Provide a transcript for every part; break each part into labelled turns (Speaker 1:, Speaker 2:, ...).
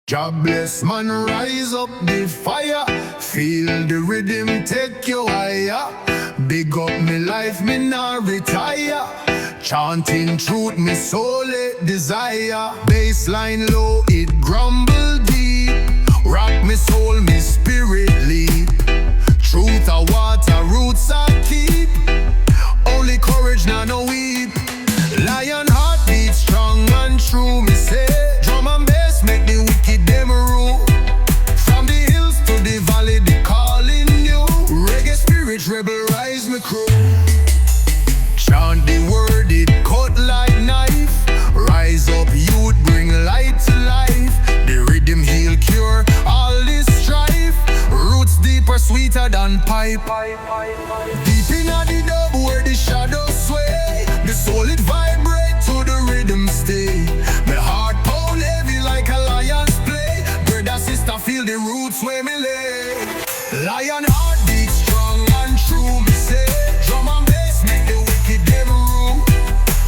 Speaker 1: God bless man, rise up the fire. Feel the rhythm take you higher. Big up me life, me nah retire. Chanting truth, me soul it desire. Bassline low, it grumble deep. Rock me soul, me spirit leap. Truth a water, roots I keep. Only courage, now no weep. Lion heart beat strong and true, me say. Drum and bass make the wicked them rule. From the hills to the valley, they calling you. Reggae spirit, rebel rise, me crew. Chant the word, it cut like knife. Rise up, youth, bring light to life. The rhythm heal, cure all this strife. Roots deeper, sweeter than pipe. Deep in the dub where the shadows sway. The solid vibrate to the rhythm stay. My heart pound heavy like a lion's play. Brother, sister, feel the roots where me lay. Lion heart beat strong and true, me say. Drum and bass make the wicked them rule.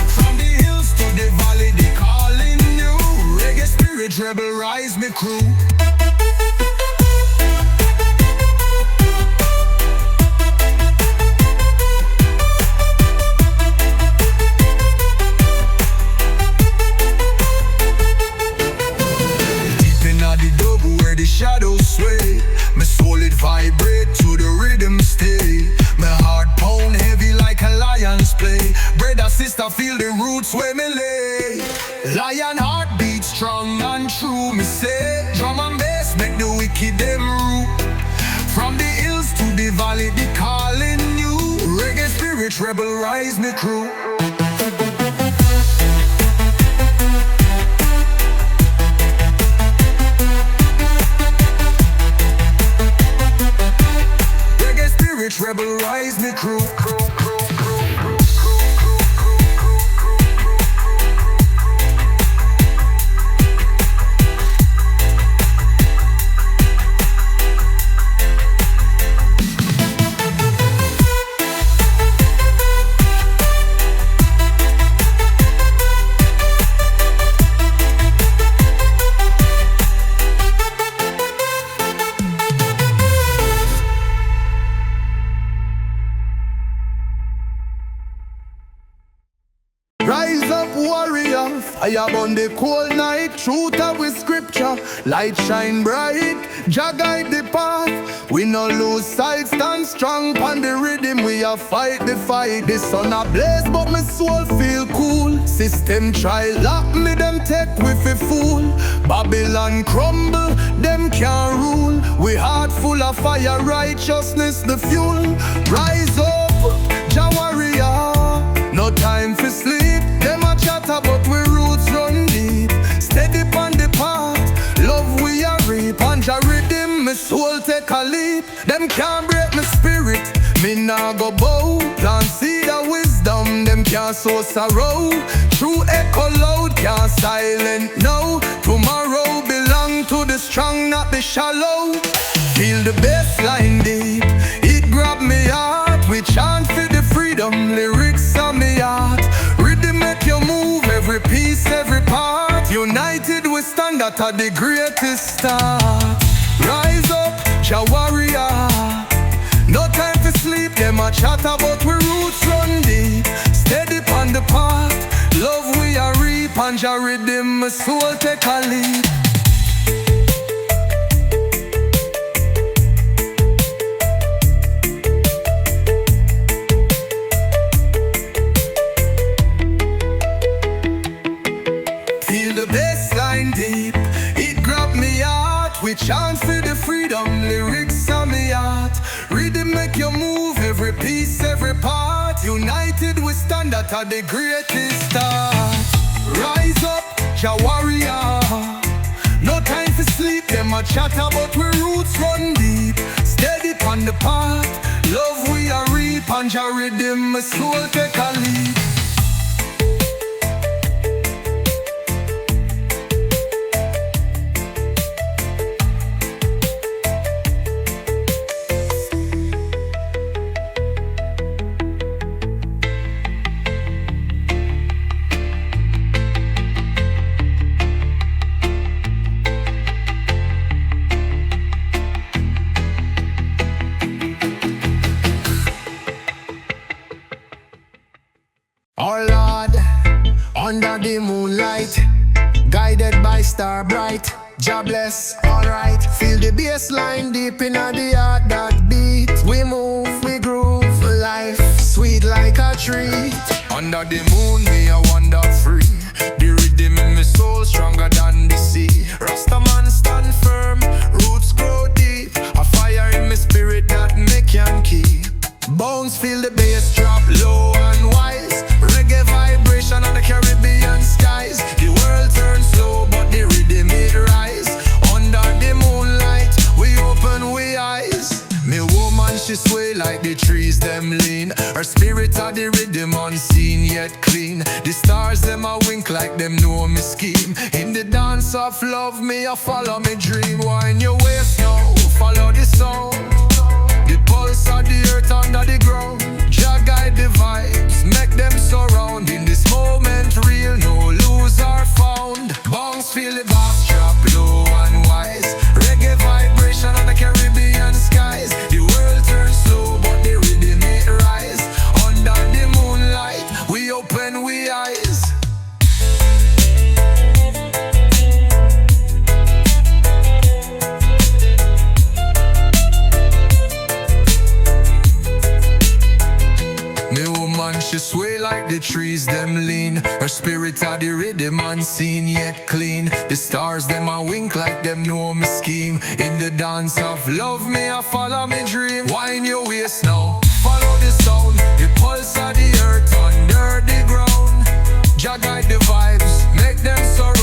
Speaker 1: From the hills to the valley, they calling you. Reggae spirit, rebel rise, me crew. Shadows sway, my soul it vibrate to the rhythm stay. My heart pound heavy like a lion's play. Brother, sister, feel the roots where me lay. Lion heart beat strong and true, me say. Drum and bass make the wicked them rule. From the hills to the valley, they calling you. Reggae spirit, rebel rise, me crew. Rebel rise, me crew. Rise up, warrior, fire on the cold night. Truth up with scripture, light shine bright. Jah guide the path, we no lose sight. Stand strong on the rhythm, we a fight the fight. The sun a blaze, but my soul feel cool. System try lock me, them take with a fool. Babylon crumble, them can't rule. We heart full of fire, righteousness the fuel. Rise up, Jah warrior. No time for sleep, them a chatter but we roots run deep. Steady on the path, love we a reap. And Jah rhythm, my soul take a leap. Them can't break my spirit, me nah go bow. Plant seed of wisdom, them can't sow sorrow. True echo loud, can't silent no. Tomorrow belong to the strong, not the shallow. Feel the bassline deep, it grab me heart. We chant for the freedom, lyrics on me heart. Rhythm make you move, every piece, every part. United we stand at the greatest start. Rise up, Jah warrior. No time for sleep, them a chatter but we roots run deep. Steady on the path, love we a reap. And Jah rhythm, my soul take a leap. Deep, it grab me heart. We chant for the freedom, lyrics on me heart. Rhythm make you move, every piece, every part. United we stand at the greatest start. Rise up, Jah warrior. No time for sleep, them a chatter but we roots run deep. Steady on the path, love we a reap. And Jah rhythm, my soul take a leap.
Speaker 2: the moonlight, guided by star bright. Jobless, alright. Feel the bass line deep in the heart that beat. We move, we groove, life sweet like a treat.
Speaker 1: Under the moon, me a wander free. The rhythm in my soul stronger than the sea. Rastaman stand firm, roots grow deep. A fire in my spirit that me can keep.
Speaker 2: Bones feel the bass drop
Speaker 1: Low and wise, reggae vibration on the Caribbean skies. The world turns slow, but the rhythm it rise. Under the moonlight, we open we eyes. Me woman, she sway like the trees them lean. Her spirit are the rhythm unseen yet clean. The stars them a wink like them know me scheme. In the dance of love, me a follow me dream. Wind your waist now, follow the sound. The pulse of the earth under the ground. Jah guide the vibes, make them surround. In this moment real, no loser found. Bounce feel the bass drop low and wise. Reggae vibration on the Caribbean skies. The world turns slow, but the rhythm it rise. Under the moonlight, we open we eyes. Me woman, she sway like the trees them lean. Her spirit are the rhythm unseen yet clean. The stars them a wink like them know me scheme. In the dance of love, me a follow me dream. Wind your waist now, follow the sound. The pulse of the earth under the ground. Jah guide the vibes, make them surround.